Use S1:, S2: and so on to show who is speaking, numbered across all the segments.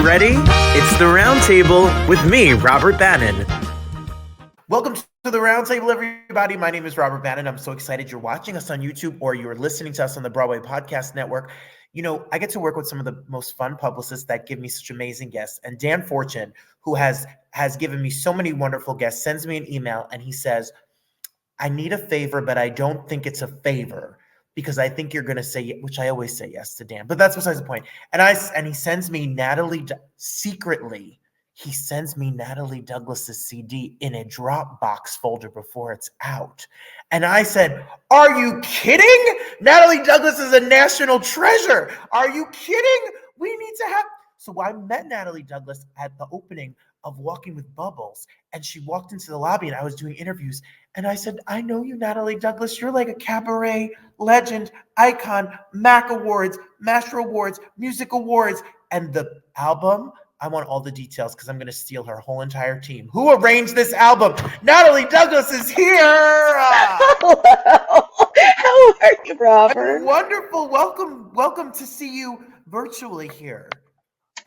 S1: ready? It's the Round Table with me, Robert Bannon. Welcome to the Round Table, everybody. My name is Robert Bannon. I'm so excited you're watching us on YouTube or you're listening to us on the Broadway Podcast Network. You know, I get to work with some of the most fun publicists that give me such amazing guests. And Dan Fortune, who has given me so many wonderful guests, sends me an email and he says, I need a favor, but I don't think it's a favor because I think you're going to say, which I always say yes to Dan, but that's besides the point. And he sends me secretly, he sends me Natalie Douglas's CD in a Dropbox folder before it's out. And I said, are you kidding? Natalie Douglas is a national treasure. Are you kidding? We need to have. So I met Natalie Douglas at the opening of Walking with Bubbles. And she walked into the lobby and I was doing interviews. And I said, I know you, Natalie Douglas. You're like a cabaret legend, icon, MAC Awards, Master Awards, Music Awards. And the album, I want all the details because I'm going to steal her whole entire team. Who arranged this album? Natalie Douglas is here.
S2: Hello. How are you, Robert?
S1: I'm wonderful. Welcome to see you virtually here.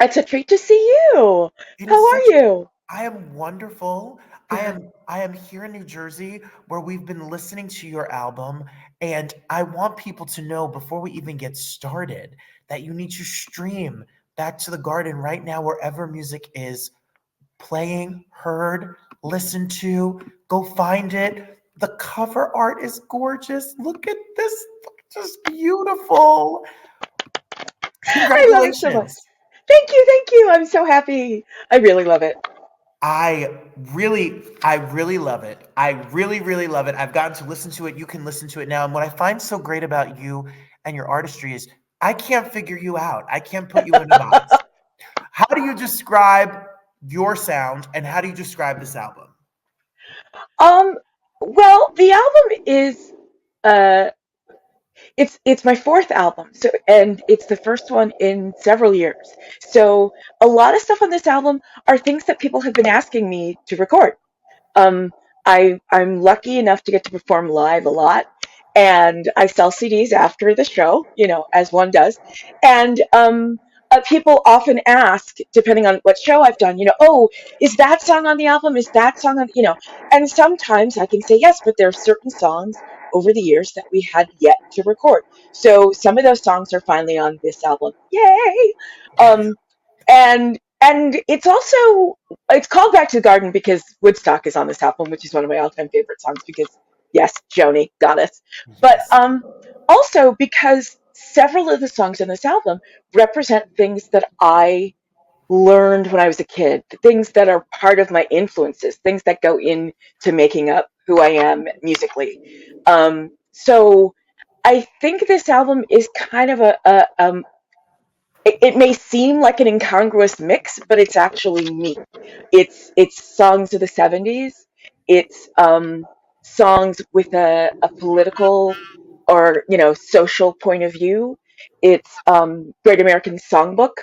S2: It's a treat to see you. How are you?
S1: I am wonderful. I am here in New Jersey where we've been listening to your album, and I want people to know before we even get started that you need to stream Back to the Garden right now wherever music is playing, heard, listened to. Go find it. The cover art is gorgeous. Look at this. Just beautiful. Congratulations.
S2: I love it so much. Thank you. I'm so happy. I really love it.
S1: I really love it. I really love it. I've gotten to listen to it. You can listen to it now. And what I find so great about you and your artistry is I can't figure you out. I can't put you in a box. How do you describe your sound and how do you describe this album?
S2: Well, the album is it's my fourth album, and it's the first one in several years. So a lot of stuff on this album are things that people have been asking me to record. I'm lucky enough to get to perform live a lot, and I sell CDs after the show, as one does. And people often ask, depending on what show I've done, oh, is that song on the album? Is that song on, and sometimes I can say yes, but there are certain songs over the years that we had yet to record. So some of those songs are finally on this album. Yay! And it's called Back to the Garden because Woodstock is on this album, which is one of my all-time favorite songs because, yes, Joni, goddess. But also because several of the songs on this album represent things that I learned when I was a kid, things that are part of my influences, things that go into making up who I am musically. So I think this album is kind of it may seem like an incongruous mix, but it's actually me. It's songs of the 70s. It's songs with a political or social point of view. It's Great American Songbook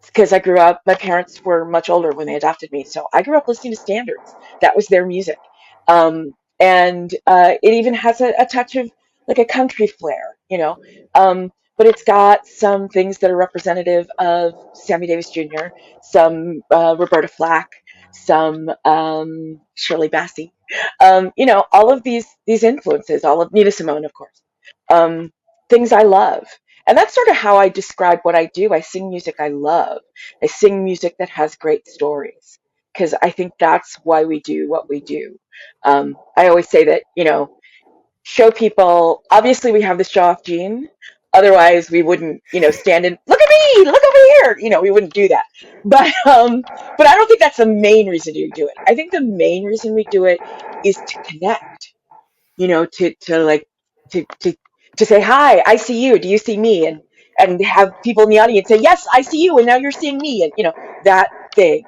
S2: because I grew up. My parents were much older when they adopted me, so I grew up listening to standards. That was their music, and it even has a touch of like a country flair, but it's got some things that are representative of Sammy Davis Jr., some Roberta Flack, some Shirley Bassey, all of these influences, all of Nina Simone, of course, things I love. And that's sort of how I describe what I do. I sing music I love. I sing music that has great stories because I think that's why we do what we do. I always say that, show people, obviously we have the show off gene. Otherwise we wouldn't, stand and look at me, look over here. We wouldn't do that. But I don't think that's the main reason you do it. I think the main reason we do it is to connect, to say, hi, I see you. Do you see me? And have people in the audience say, yes, I see you. And now you're seeing me. And, that thing.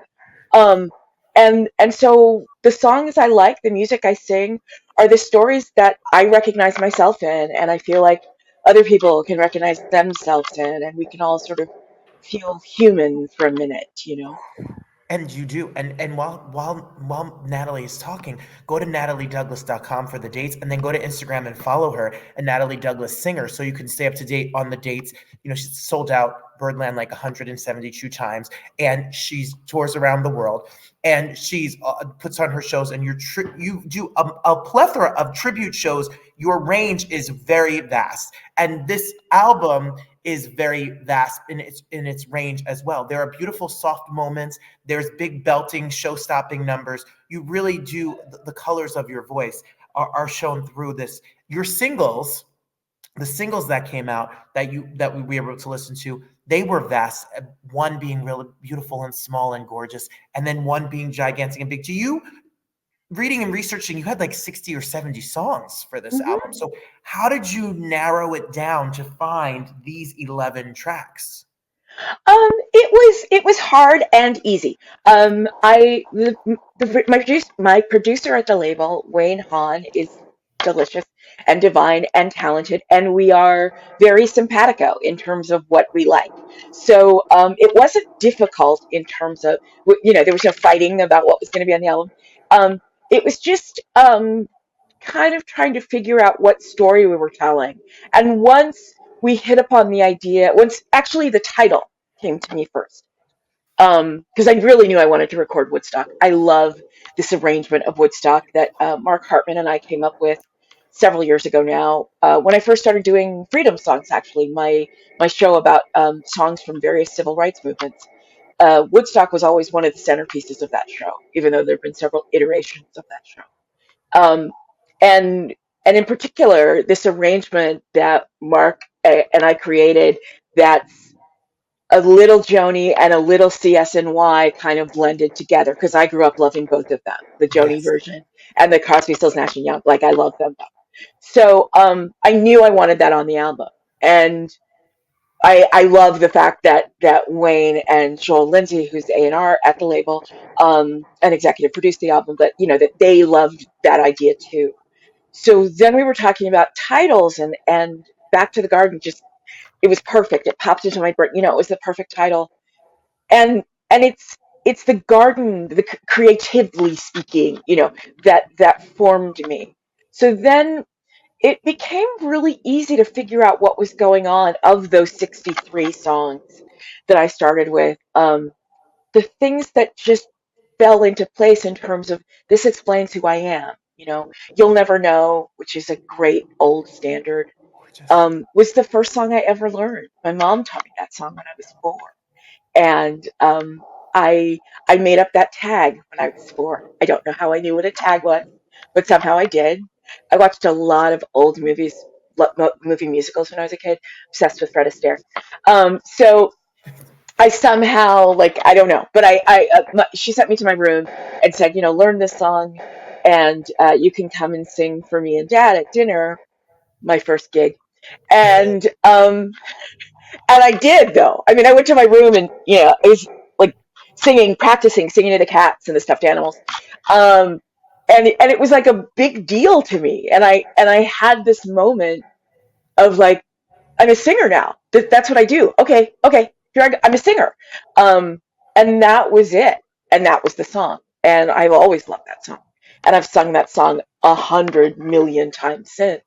S2: And so the songs I like, the music I sing are the stories that I recognize myself in. And I feel like other people can recognize themselves in. And we can all sort of feel human for a minute,
S1: And you do. And while Natalie is talking, go to nataliedouglas.com for the dates, and then go to Instagram and follow her, and Natalie Douglas Singer, so you can stay up to date on the dates. You know, she's sold out Birdland like 172 times, and she's tours around the world, and she's puts on her shows, and you do a plethora of tribute shows. Your range is very vast, and this album is very vast in its range as well. There are beautiful soft moments. There's big belting, show-stopping numbers. You really do. The colors of your voice are shown through this. Your singles, the singles that came out that we were able to listen to, they were vast. One being really beautiful and small and gorgeous, and then one being gigantic and big. To you, reading and researching, you had like 60 or 70 songs for this
S2: Mhm.
S1: album. So how did you narrow it down to find these 11 tracks?
S2: It was hard and easy. I my producer at the label, Wayne Haun, is delicious and divine and talented, and we are very simpatico in terms of what we like. So it wasn't difficult in terms of there was no fighting about what was going to be on the album. It was just kind of trying to figure out what story we were telling. And once we hit upon the idea, once actually the title came to me first, because I really knew I wanted to record Woodstock. I love this arrangement of Woodstock that Mark Hartman and I came up with several years ago now. When I first started doing freedom songs, actually, my show about songs from various civil rights movements. Woodstock was always one of the centerpieces of that show, even though there have been several iterations of that show. Um, and and in particular, this arrangement that Mark and I created, that's a little Joni and a little CSNY kind of blended together, because I grew up loving both of them, the Joni
S1: Yes.
S2: version and the Crosby, Stills, Nash and Young. Like I love them both. So I knew I wanted that on the album, and I love the fact that Wayne and Joel Lindsey, who's A&R at the label, and executive produced the album, but that they loved that idea too. So then we were talking about titles, and Back to the Garden, just it was perfect. It popped into my brain. It was the perfect title, and it's the garden, the creatively speaking, that formed me. So then it became really easy to figure out what was going on of those 63 songs that I started with. The things that just fell into place in terms of this explains who I am. You'll Never Know, which is a great old standard,
S1: Gorgeous.
S2: was the first song I ever learned. My mom taught me that song when I was 4, and I made up that tag when I was 4. I don't know how I knew what a tag was, but somehow I did. I watched a lot of old movie musicals when I was a kid. Obsessed with Fred Astaire. So I somehow, like, I don't know, but she sent me to my room and said, learn this song, and you can come and sing for me and Dad at dinner. My first gig, and I did, though. I mean, I went to my room and it was like singing to the cats and the stuffed animals, and it was like a big deal to me. And I had this moment of like, I'm a singer now. That's what I do. Okay, okay, I'm a singer, um, and that was it. And that was the song. And I've always loved that song, and I've sung that song 100 million times since,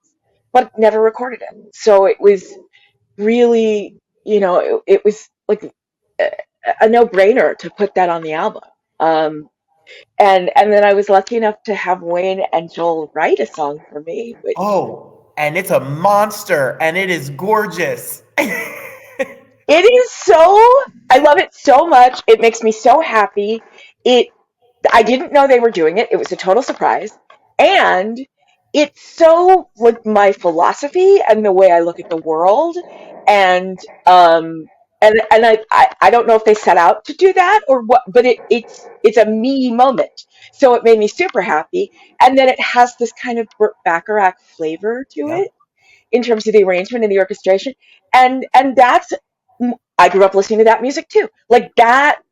S2: but never recorded it. So it was really, it was like a, a no-brainer to put that on the album. Um, and then I was lucky enough to have Wayne and Joel write a song for me, which
S1: Oh, and it's a monster, and it is gorgeous.
S2: it is so, I love it so much. It makes me so happy. It I didn't know they were doing it. It was a total surprise. And it's so like my philosophy and the way I look at the world. And I don't know if they set out to do that or what, but it's a me moment. So it made me super happy. And then it has this kind of Burt Bacharach flavor to
S1: Yep.
S2: it in terms of the arrangement and the orchestration. And that's, I grew up listening to that music too. Like that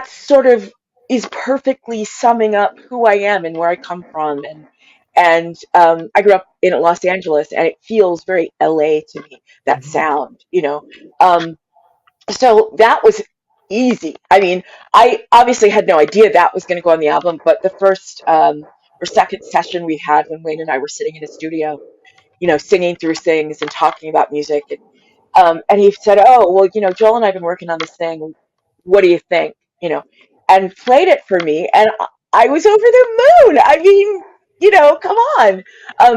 S2: sort of is perfectly summing up who I am and where I come from. And I grew up in Los Angeles, and it feels very LA to me. That
S1: Mhm.
S2: sound. Um, so that was easy. I mean, I obviously had no idea that was going to go on the album, but the first or second session we had when Wayne and I were sitting in a studio, singing through things and talking about music, and he said, "Oh, well, Joel and I have been working on this thing. What do you think?" And played it for me, and I was over the moon. I mean, come on,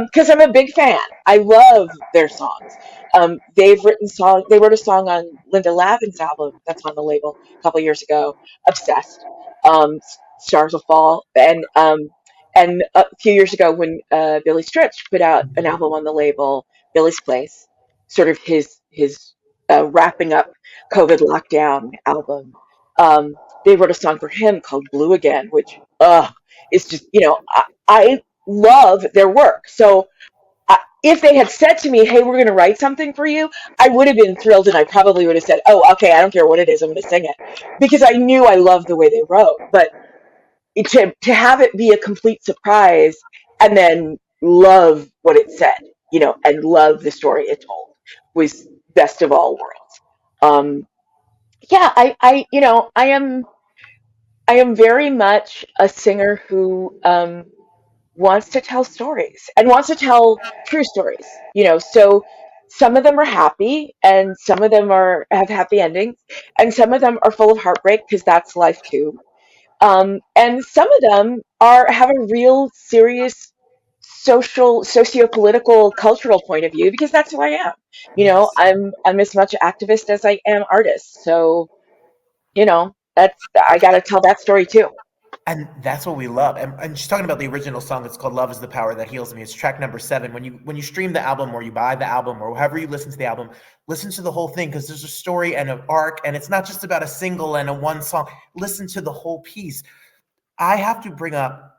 S2: because I'm a big fan. I love their songs. They wrote a song on Linda Lavin's album that's on the label a couple years ago, "Obsessed." Stars Will Fall, and a few years ago when Billy Stritch put out an album on the label, Billy's Place, sort of his wrapping up COVID lockdown album. They wrote a song for him called "Blue Again," which is just I love their work. So if they had said to me, "Hey, we're going to write something for you," I would have been thrilled, and I probably would have said, "Oh, okay, I don't care what it is, I'm going to sing it," because I knew I loved the way they wrote. But to have it be a complete surprise and then love what it said, and love the story it told was best of all worlds. Yeah, I am very much a singer who wants to tell stories and wants to tell true stories. So some of them are happy, and some of them have happy endings, and some of them are full of heartbreak because that's life too. And some of them have a real serious socio-political, cultural point of view because that's who I am.
S1: Yes.
S2: I'm as much activist as I am artist. So, that's I got to tell that story too.
S1: And that's what we love. And she's talking about the original song. It's called "Love Is the Power That Heals Me." It's track number 7. When you stream the album or you buy the album or however you listen to the album, listen to the whole thing because there's a story and an arc, and it's not just about a single and a one song. Listen to the whole piece. I have to bring up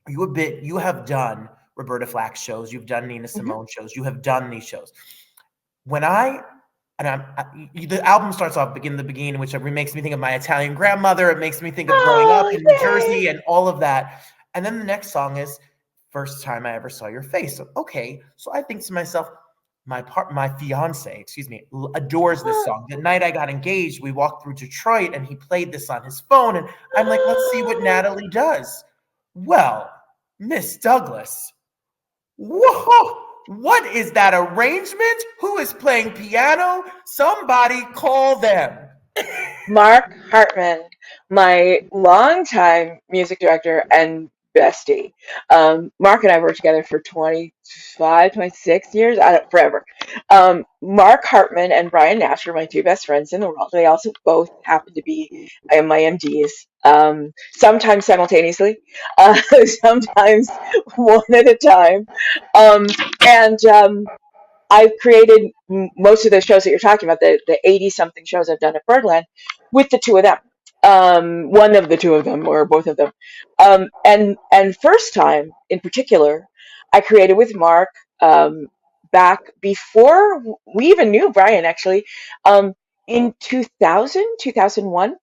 S1: you have done Roberta Flack shows, you've done Nina
S2: Hmm.
S1: Simone shows, you have done these shows. When I and the album starts off "Begin the Beguine," which makes me think of my Italian grandmother. It makes me think of growing up
S2: Oh,
S1: in New
S2: yay!
S1: Jersey and all of that. And then the next song is "First Time I Ever Saw Your Face." So, okay, so I think to myself, my fiance, excuse me, adores this song. The night I got engaged, we walked through Detroit, and he played this on his phone, and I'm like, let's see what Natalie does. Well, Miss Douglas, whoa! What is that arrangement? Who is playing piano? Somebody call them.
S2: Mark Hartman, my longtime music director and bestie. Mark and I worked together for 25, 26 years, I don't, forever. Mark Hartman and Brian Nash are my two best friends in the world. They also both happen to be my MDs, sometimes simultaneously, sometimes one at a time. And I've created most of those shows that you're talking about, the 80 something shows I've done at Birdland with the two of them. One of the two of them, or both of them. And first time in particular, I created with Mark back before we even knew Brian, actually. In 2000, 2001,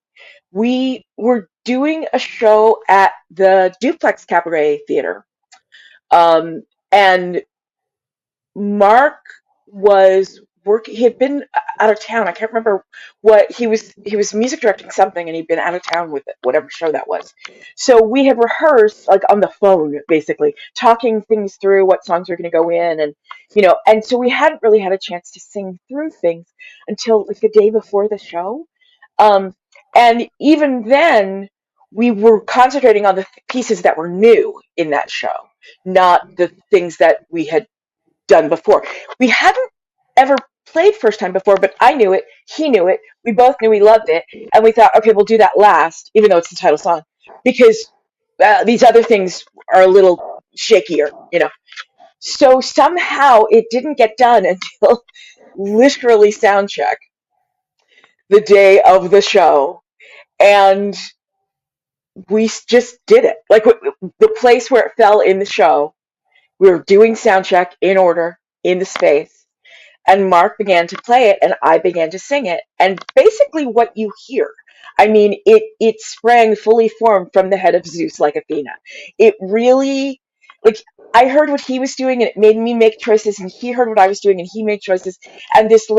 S2: we were doing a show at the Duplex Cabaret Theater. And Mark was working. He had been out of town. I can't remember what he was. He was music directing something, and he'd been out of town with it, whatever show that was. So we had rehearsed like on the phone, basically talking things through, what songs were going to go in, and so we hadn't really had a chance to sing through things until like the day before the show. Um, and even then, we were concentrating on the pieces that were new in that show, not the things that we had done before. We hadn't ever played first time before, but I knew it. He knew it. We both knew we loved it, and we thought, okay, we'll do that last, even though it's the title song, because these other things are a little shakier. So somehow it didn't get done until literally sound check the day of the show, and we just did it. Like the place where it fell in the show, we were doing sound check in order in the space, and Mark began to play it and I began to sing it. And basically what you hear, I mean, it sprang fully formed from the head of Zeus like Athena. It really, like, I heard what he was doing and it made me make choices, and he heard what I was doing and he made choices, and this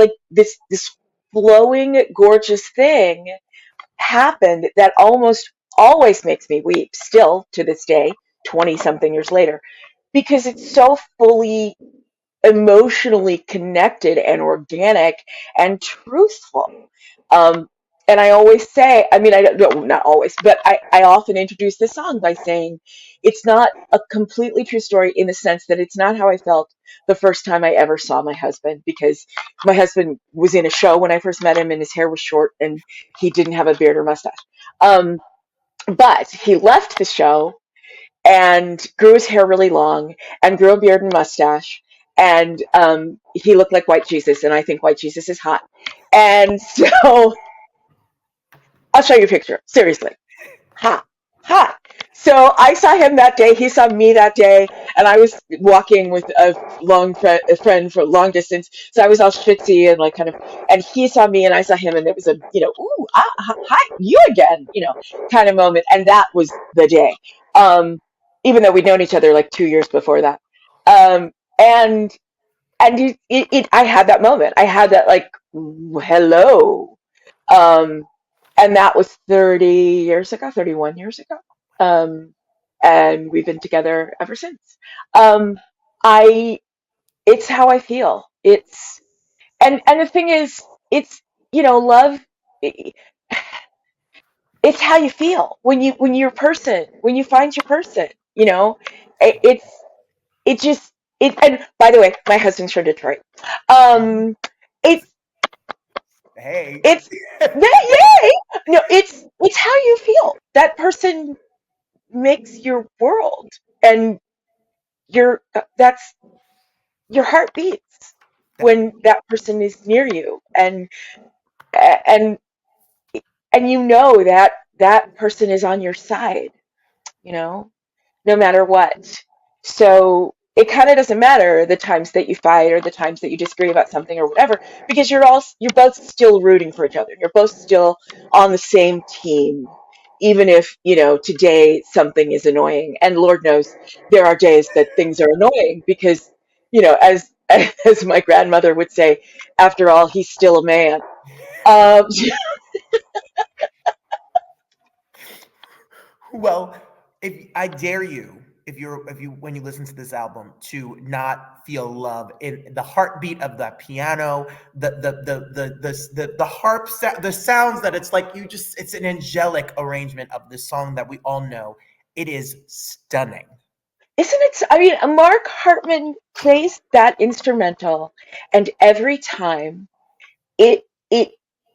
S2: flowing gorgeous thing happened that almost always makes me weep still to this day, 20 something years later, because it's so fully emotionally connected and organic and truthful. Um, and I always say, I mean, I don't, no, not always, but I often introduce this song by saying it's not a completely true story in the sense that it's not how I felt the first time I ever saw my husband, because my husband was in a show when I first met him and his hair was short and he didn't have a beard or mustache. Um, but he left the show and grew his hair really long and grew a beard and mustache. And he looked like White Jesus, and I think White Jesus is hot. And so I'll show you a picture. Seriously, hot, hot. So I saw him that day. He saw me that day, and I was walking with a friend for long distance. So I was all schwitzy and like kind of, and he saw me, and I saw him, and it was a ooh, hi, you again, kind of moment. And that was the day. Um, Even though we'd known each other like 2 years before that, um, and I had that moment. I had that like hello. Um, and that was 30 years ago, 31 years ago. Um, and we've been together ever since. Um, I, it's how I feel. And the thing is, it's, love, i- it's how you feel when you're a person, when you find your person, it's, it just, and by the way, my husband's from Detroit. Um, it's,
S1: Hey.
S2: it's, yay! No, it's how you feel. That person makes your world, and that's your heart beats
S1: That
S2: when that person is near you, and and that that person is on your side, you know no matter what. So it kind of doesn't matter the times that you fight or the times that you disagree about something or whatever, because you're both still rooting for each other. You're both still on the same team, even if, today something is annoying. And Lord knows there are days that things are annoying because, as as my grandmother would say, after all, he's still a man. Um,
S1: Well, if I dare you, if you when you listen to this album, to not feel love in the heartbeat of the piano, the harp, the sounds that it's like it's an angelic arrangement of this song that we all know. It is stunning.
S2: Isn't it? I mean, Mark Hartman plays that instrumental, and every time it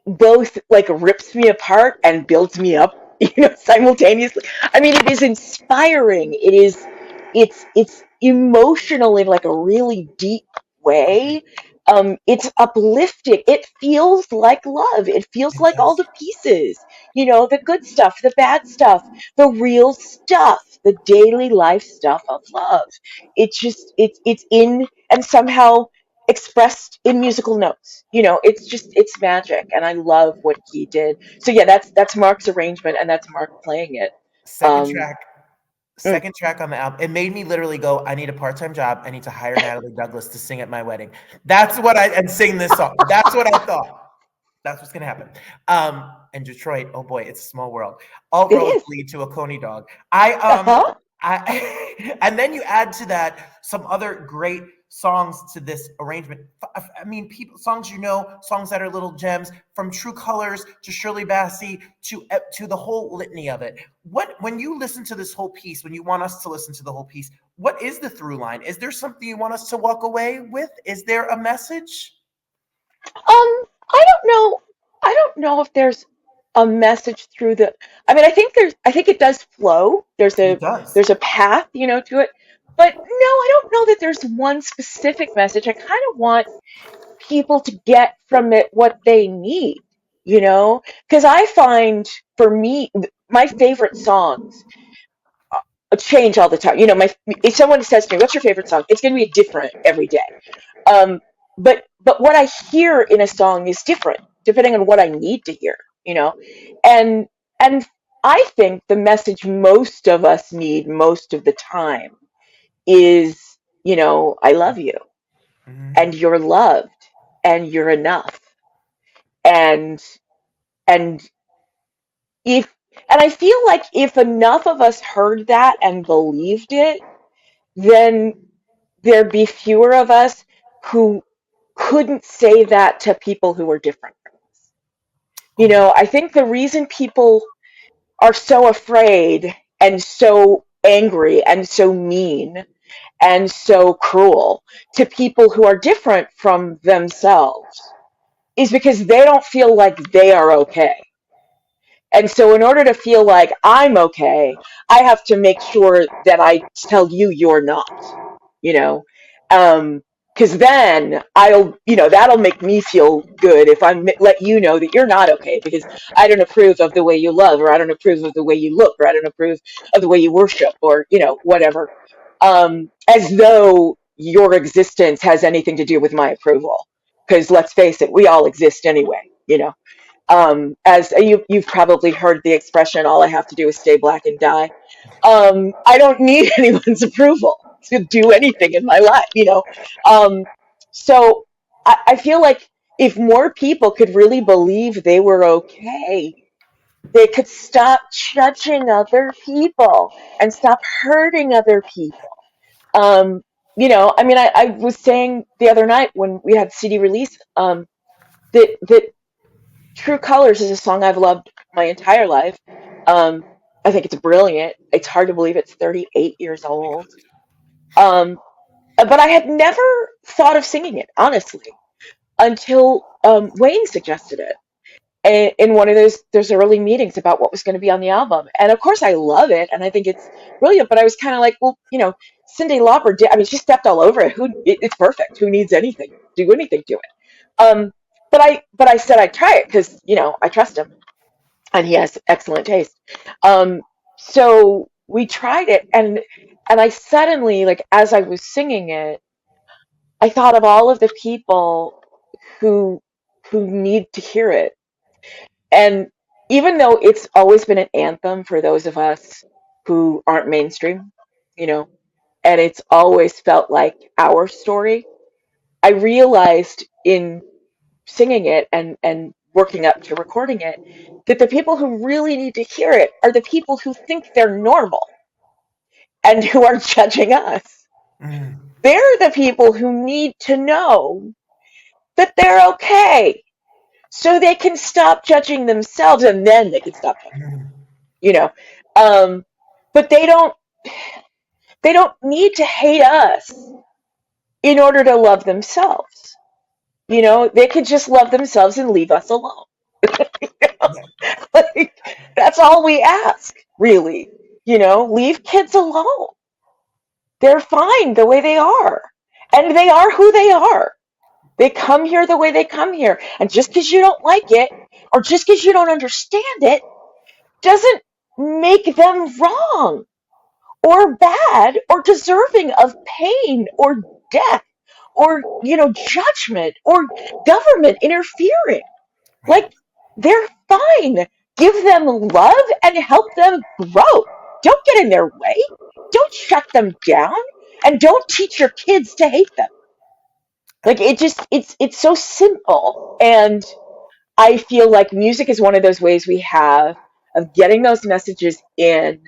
S2: both like rips me apart and builds me up, simultaneously. I mean, it is inspiring. It's emotional in like a really deep way. It's uplifting. It feels like love. It feels
S1: It
S2: like all
S1: does.
S2: the pieces, the good stuff, the bad stuff, the real stuff, the daily life stuff of love. It's in, and somehow expressed in musical notes. It's magic, and I love what he did. So yeah, that's Mark's arrangement, and that's Mark playing it.
S1: Second
S2: Um,
S1: track,
S2: mm,
S1: second track on the album. It made me literally go, I need a part-time job. I need to hire Natalie Douglas to sing at my wedding. That's what and sing this song. That's what I thought. That's what's gonna happen. And Detroit, oh boy, it's a small world. All
S2: it
S1: roads
S2: is.
S1: lead to a Coney dog. I
S2: Uh-huh.
S1: and then you add to that some other great songs to this arrangement. I mean, people songs, songs that are little gems, from True Colors to Shirley Bassey to the whole litany of it. What When you listen to this whole piece, when you want us to listen to the whole piece, what is the through line? Is there something you want us to walk away with? Is there a message?
S2: I don't know. I don't know if there's a message through the. I mean, I think it does flow.
S1: It does.
S2: There's a path, to it. But no, I don't know that there's one specific message. I kind of want people to get from it what they need, because I find, for me, my favorite songs change all the time. If someone says to me, "What's your favorite song?" It's going to be different every day. Um, but what I hear in a song is different depending on what I need to hear, and and I think the message most of us need most of the time is, I love you,
S1: Mhm.
S2: and you're loved, and you're enough, and and if and I feel like if enough of us heard that and believed it, then there'd be fewer of us who couldn't say that to people who were different from us. I think the reason people are so afraid and so angry and so mean and so cruel to people who are different from themselves is because they don't feel like they are okay. And so in order to feel like I'm okay, I have to make sure that I tell you you're not, you know. Because then that'll make me feel good if let you know that you're not okay because I don't approve of the way you love, or I don't approve of the way you look, or I don't approve of the way you worship, or whatever. As though your existence has anything to do with my approval. Because let's face it, we all exist anyway. As you've probably heard the expression, all I have to do is stay black and die. I don't need anyone's approval to do anything in my life. So I feel like if more people could really believe they were okay, they could stop judging other people and stop hurting other people. I mean, I was saying the other night when we had CD release, that True Colors is a song I've loved my entire life. I think it's brilliant. It's hard to believe it's 38 years old. But I had never thought of singing it, honestly, until Wayne suggested it in one of those early meetings about what was going to be on the album. And of course, I love it, and I think it's brilliant. But I was kind of like, well, Cyndi Lauper did. I mean, she stepped all over it. It's perfect. Who needs anything? Do anything to it. But I said I'd try it because I trust him and he has excellent taste. Um, so we tried it, and I suddenly, like, as I was singing it, I thought of all of the people who who need to hear it. And even though it's always been an anthem for those of us who aren't mainstream, you know, and it's always felt like our story, I realized in singing it and working up to recording it that the people who really need to hear it are the people who think they're normal and who are judging us.
S1: Mm.
S2: They're the people who need to know that they're okay so they can stop judging themselves, and then they can stop judging,
S1: Mm.
S2: you know. Um, but they don't need to hate us in order to love themselves. They could just love themselves and leave us alone.
S1: Yeah.
S2: Like, that's all we ask, really. Leave kids alone. They're fine the way they are. And they are who they are. They come here the way they come here. And just because you don't like it, or just because you don't understand it, doesn't make them wrong or bad or deserving of pain or death or, judgment or government interfering.
S1: Right.
S2: Like, they're fine. Give them love and help them grow. Don't get in their way. Don't shut them down. And don't teach your kids to hate them. Like, it's so simple. And I feel like music is one of those ways we have of getting those messages in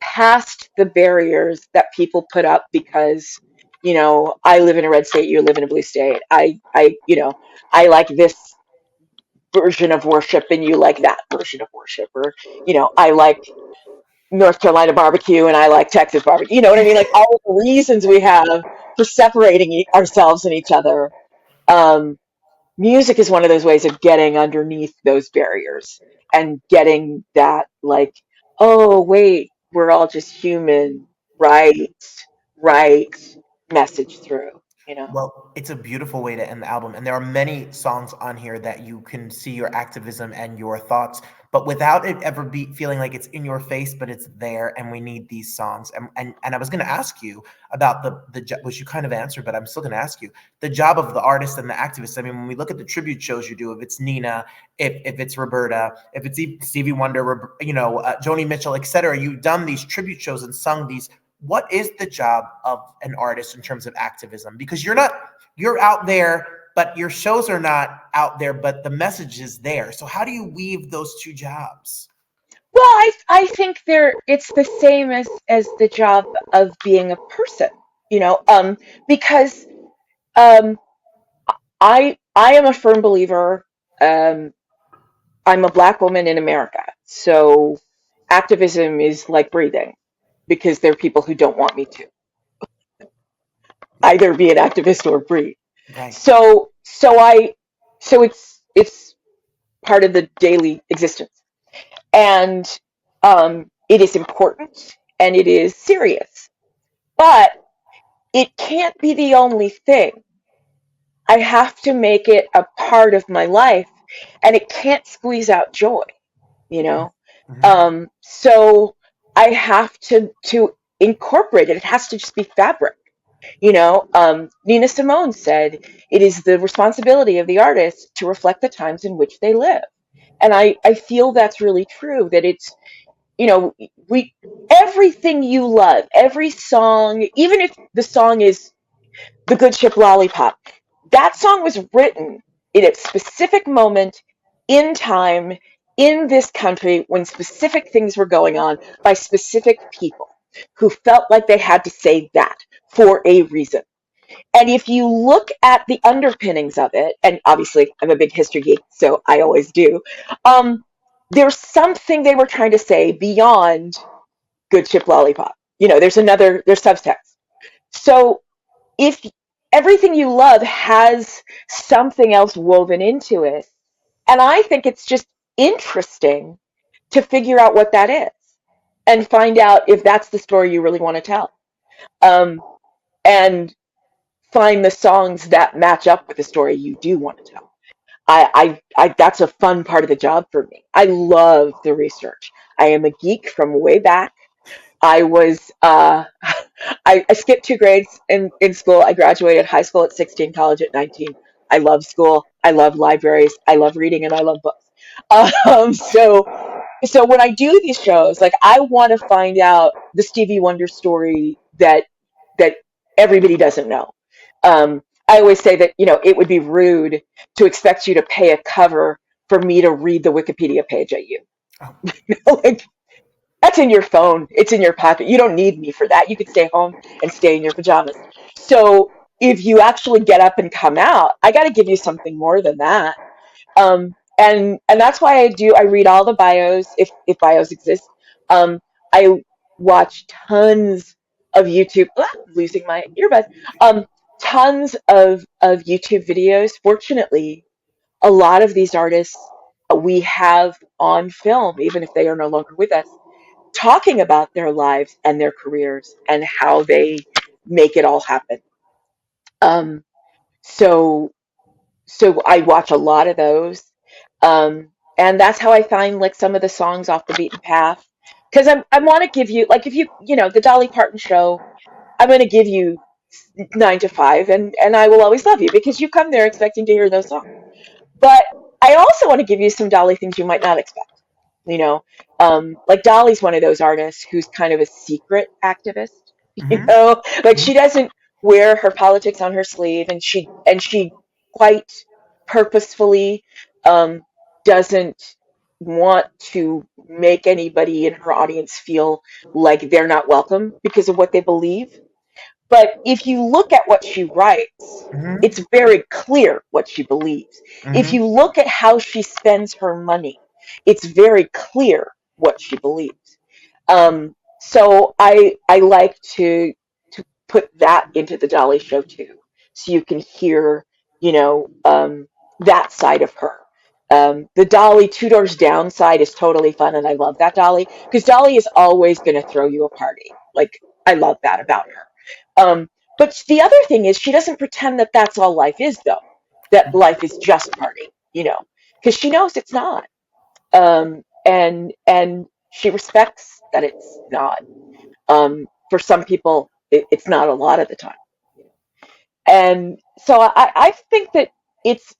S2: past the barriers that people put up because, I live in a red state, you live in a blue state. I like this version of worship and you like that version of worship, or I like North Carolina barbecue and I like Texas barbecue. You know what I mean? Like, all the reasons we have for separating ourselves and each other. um Music is one of those ways of getting underneath those barriers and getting that, like, oh wait, we're all just human, right message through.
S1: Well, it's a beautiful way to end the album. And there are many songs on here that you can see your activism and your thoughts, but without it ever be feeling like it's in your face, but it's there. And we need these songs. And I was going to ask you about which you kind of answered, but I'm still going to ask you the job of the artist and the activist. I mean, when we look at the tribute shows you do, if it's Nina, if it's Roberta, if it's Stevie Wonder, Joni Mitchell, etc., you've done these tribute shows and sung these. What is the job of an artist in terms of activism? Because you're out there, but your shows are not out there, but the message is there. So how do you weave those two jobs?
S2: Well, I think it's the same as the job of being a person, because um, I am a firm believer. Um, I'm a Black woman in America, so activism is like breathing because there are people who don't want me to
S1: Yep.
S2: either be an activist or breathe.
S1: Right.
S2: So it's part of the daily existence, and it is important and it is serious, but it can't be the only thing. I have to make it a part of my life, and it can't squeeze out joy, you know.
S1: Mm-hmm.
S2: So I have to incorporate it. It has to just be fabric. Nina Simone said it is the responsibility of the artist to reflect the times in which they live. And I feel that's really true, that it's, you know, we, everything you love, every song, even if the song is The Good Ship Lollipop, that song was written in a specific moment in time in this country when specific things were going on by specific people who felt like they had to say that for a reason. And if you look at the underpinnings of it, and obviously I'm a big history geek, so I always do, um, there's something they were trying to say beyond Good Ship Lollipop. There's subtext. So if everything you love has something else woven into it, and I think it's just interesting to figure out what that is and find out if that's the story you really want to tell. Um, and find the songs that match up with the story you do want to tell. That's a fun part of the job for me. I love the research. I am a geek from way back. I was, I skipped 2 grades in school. I graduated high school at 16, college at 19. I love school. I love libraries. I love reading, and I love books. So when I do these shows, like, I want to find out the Stevie Wonder story that everybody doesn't know. I always say that, it would be rude to expect you to pay a cover for me to read the Wikipedia page at you.
S1: Oh.
S2: Like, that's in your phone. It's in your pocket. You don't need me for that. You could stay home and stay in your pajamas. So if you actually get up and come out, I got to give you something more than that. And that's why I read all the bios, if bios exist. I watch tons of YouTube. Losing my earbuds. Tons of YouTube videos. Fortunately, a lot of these artists we have on film, even if they are no longer with us, talking about their lives and their careers and how they make it all happen. Um, so so I watch a lot of those. And that's how I find, like, some of the songs off the beaten path. Because I want to give you, like, if the Dolly Parton show, I'm going to give you 9 to 5, and I will always love you because you come there expecting to hear those songs. But I also want to give you some Dolly things you might not expect. You know, like, Dolly's one of those artists who's kind of a secret activist.
S1: Mm-hmm.
S2: Like,
S1: Mm-hmm.
S2: she doesn't wear her politics on her sleeve, and she quite purposefully um, doesn't want to make anybody in her audience feel like they're not welcome because of what they believe. But if you look at what she writes,
S1: Mm-hmm.
S2: it's very clear what she believes. If
S1: Mm-hmm.
S2: you look at how she spends her money, it's very clear what she believes. So I like to put that into the Dolly show too, so you can hear, that side of her. The Dolly Two Doors Down side is totally fun, and I love that Dolly, because Dolly is always going to throw you a party. Like, I love that about her. But the other thing is, she doesn't pretend that that's all life is, though. That life is just party, because she knows it's not. And she respects that it's not. For some people, it's not a lot of the time. And so I think that it's,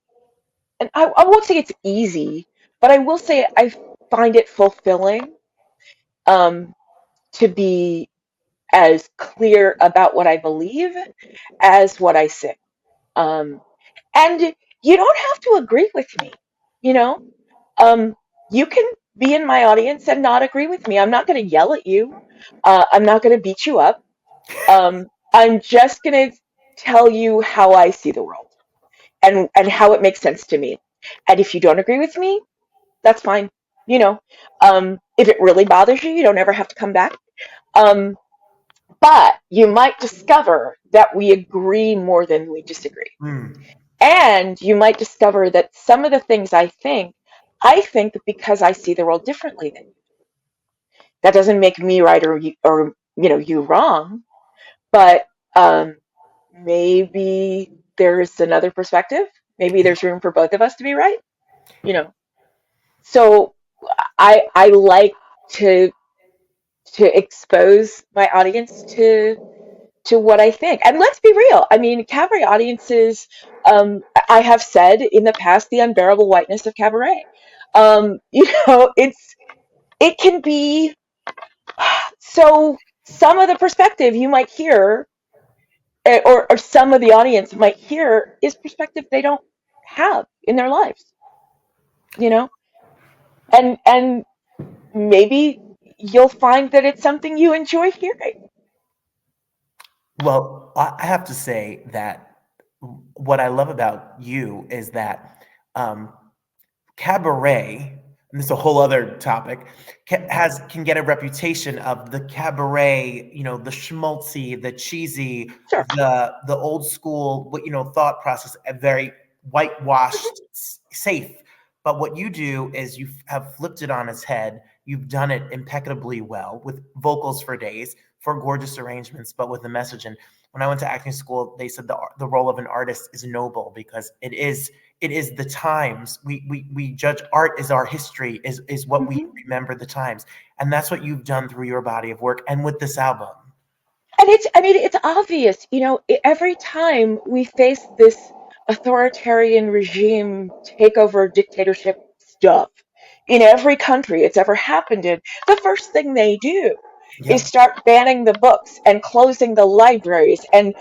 S2: and I won't say it's easy, but I will say I find it fulfilling, um, to be as clear about what I believe as what I sing. Um, and you don't have to agree with me, you know. Um, you can be in my audience and not agree with me. I'm not going to yell at you. I'm not going to beat you up. I'm just going to tell you how I see the world and how it makes sense to me. And if you don't agree with me, that's fine. You know, if it really bothers you, you don't ever have to come back. Um, but you might discover that we agree more than we disagree.
S1: Mm.
S2: And you might discover that some of the things I think because I see the world differently than you. That doesn't make me right or you wrong, but um, maybe there's another perspective. Maybe there's room for both of us to be right. You know, so I like to expose my audience to what I think. And let's be real. I mean, cabaret audiences, I have said in the past the unbearable whiteness of cabaret. It can be so some of the perspective you might hear or some of the audience might hear is perspective they don't have in their lives, you know? And maybe you'll find that it's something you enjoy hearing.
S1: Well, I have to say that what I love about you is that um, cabaret, and this is a whole other topic, can get a reputation of the cabaret, the schmaltzy, the cheesy,
S2: Sure.
S1: the old school, thought process, a very whitewashed, safe. But what you do is you have flipped it on its head. You've done it impeccably well with vocals for days, for gorgeous arrangements, but with a message. And when I went to acting school, they said the role of an artist is noble because it is the times. We judge art as our history, is what we
S2: Mhm.
S1: remember the times. And that's what you've done through your body of work and with this album.
S2: And I mean, it's obvious, every time we face this authoritarian regime takeover dictatorship stuff in every country it's ever happened in, the first thing they do is
S1: Yep.
S2: start banning the books and closing the libraries and,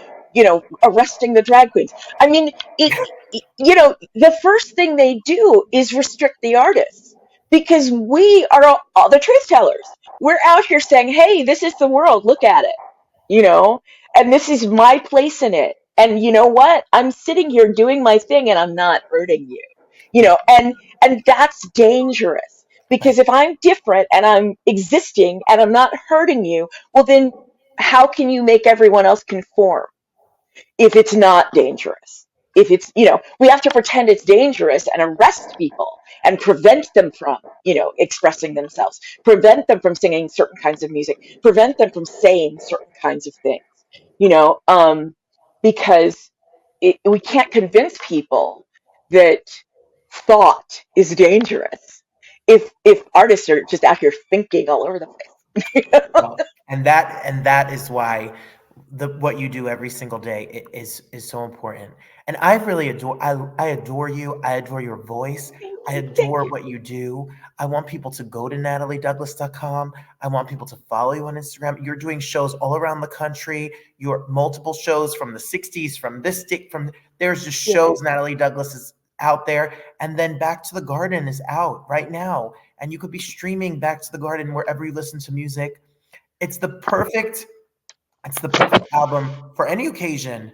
S2: arresting the drag queens. I mean, the first thing they do is restrict the artists because we are all the truth tellers. We're out here saying, hey, this is the world, look at it, you know, and this is my place in it. And you know what? I'm sitting here doing my thing and I'm not hurting you. And that's dangerous because if I'm different and I'm existing and I'm not hurting you, well then how can you make everyone else conform if it's not dangerous? If it's, we have to pretend it's dangerous and arrest people and prevent them from, expressing themselves, prevent them from singing certain kinds of music, prevent them from saying certain kinds of things, you know, because we can't convince people that thought is dangerous if artists are just out here thinking all over the place.
S1: Well, and that is why what you do every single day is so important. And I really I adore you. I adore your voice. I
S2: Thank
S1: adore
S2: you.
S1: what you do. I want people to go to nataliedouglas.com. I want people to follow you on Instagram. You're doing shows all around the country. You're multiple shows from the 60s, from this state, from there's just
S2: Yeah.
S1: shows Natalie Douglas is out there. And then Back to the Garden is out right now. And you could be streaming Back to the Garden wherever you listen to music. It's the perfect it's the perfect album for any occasion.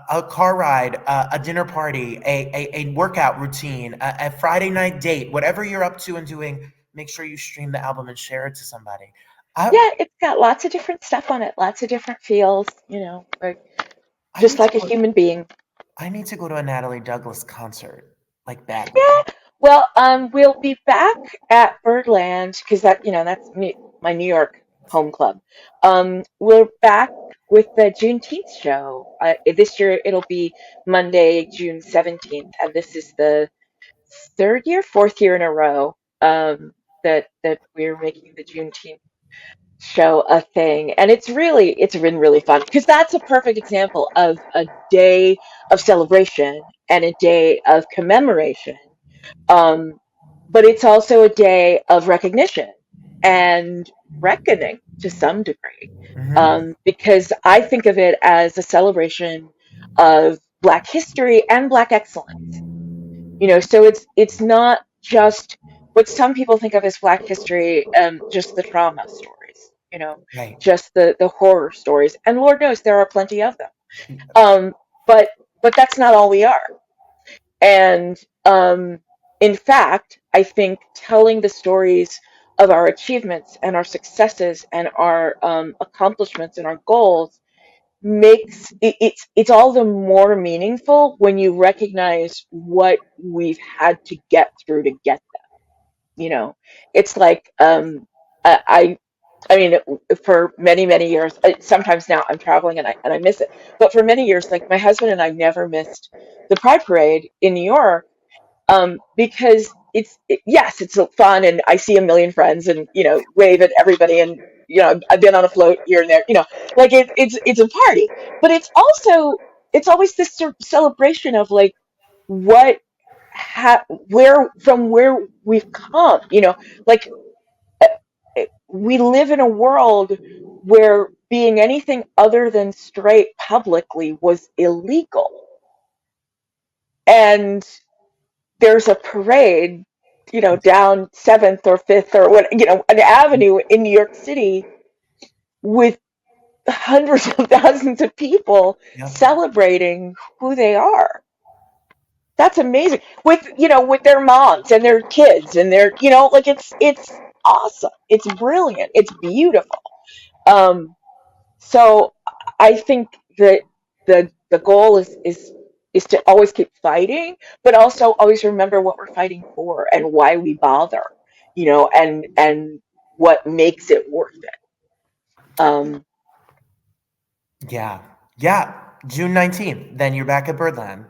S1: A car ride, a dinner party, a workout routine, a Friday night date, whatever you're up to and doing, make sure you stream the album and share it to somebody. I
S2: Yeah, it's got lots of different stuff on it, lots of different feels, like
S1: I
S2: just
S1: need to
S2: like a
S1: go
S2: human being.
S1: I need to go to a Natalie Douglas concert like badly.
S2: Yeah. Well, we'll be back at Birdland because that's my New York home club. We're back with the Juneteenth show. This year it'll be Monday, June 17th, and this is the fourth year in a row that we're making the Juneteenth show a thing, and it's been really fun because that's a perfect example of a day of celebration and a day of commemoration, um, but it's also a day of recognition and reckoning to some degree,
S1: Hmm.
S2: because I think of it as a celebration of Black history and Black excellence. So it's not just what some people think of as Black history, just the trauma stories,
S1: Right.
S2: just the horror stories. And Lord knows there are plenty of them. Um, but that's not all we are. And in fact, I think telling the stories of our achievements and our successes and our accomplishments and our goals makes it's all the more meaningful when you recognize what we've had to get through to get it's like I I mean, for many, many years, sometimes now I'm traveling and I miss it. But for many years, like my husband and I never missed the Pride Parade in New York, because yes, it's fun and I see a million friends and, wave at everybody and, I've been on a float here and there, like it's a party, but it's always this celebration of like what, where we've come, like we live in a world where being anything other than straight publicly was illegal. And there's a parade, down 7th or 5th or what, an avenue in New York City with hundreds of thousands of people celebrating who they are. That's amazing. With their moms and their kids and their, like it's awesome. It's brilliant. It's beautiful. So I think that the goal is to always keep fighting, but also always remember what we're fighting for and why we bother, and what makes it worth it.
S1: Yeah. Yeah. June 19th. Then you're back at Birdland.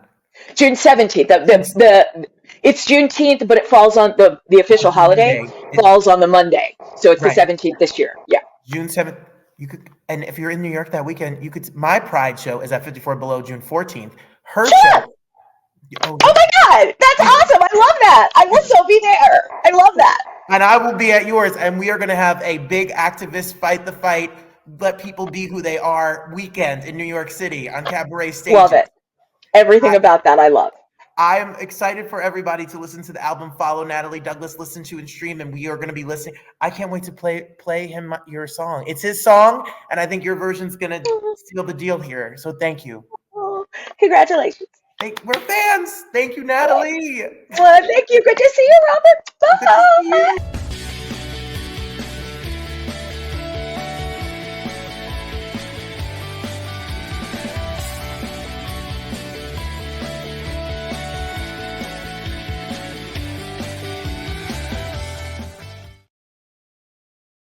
S2: June 17th. It's Juneteenth, but it falls on the official holiday falls on the Monday, so it's the 17th this year. Yeah.
S1: June 7th. You could, and if you're in New York that weekend, you could. My Pride show is at 54 Below, June 14th. Her show.
S2: Oh my God, that's awesome! I love that. I will so be there. I love that.
S1: And I will be at yours, and we are going to have a big activist fight the fight, let people be who they are weekend in New York City on Cabaret stage.
S2: Love it. Everything about that I love.
S1: I'm excited for everybody to listen to the album, follow Natalie Douglas, listen to and stream, and we are going to be listening. I can't wait to play him your song. It's his song, and I think your version's going to seal the deal here. So thank you.
S2: Oh, congratulations.
S1: We're fans. Thank you, Natalie.
S2: Well, thank you. Good to see you, Robert. Bye.
S1: Good to see you.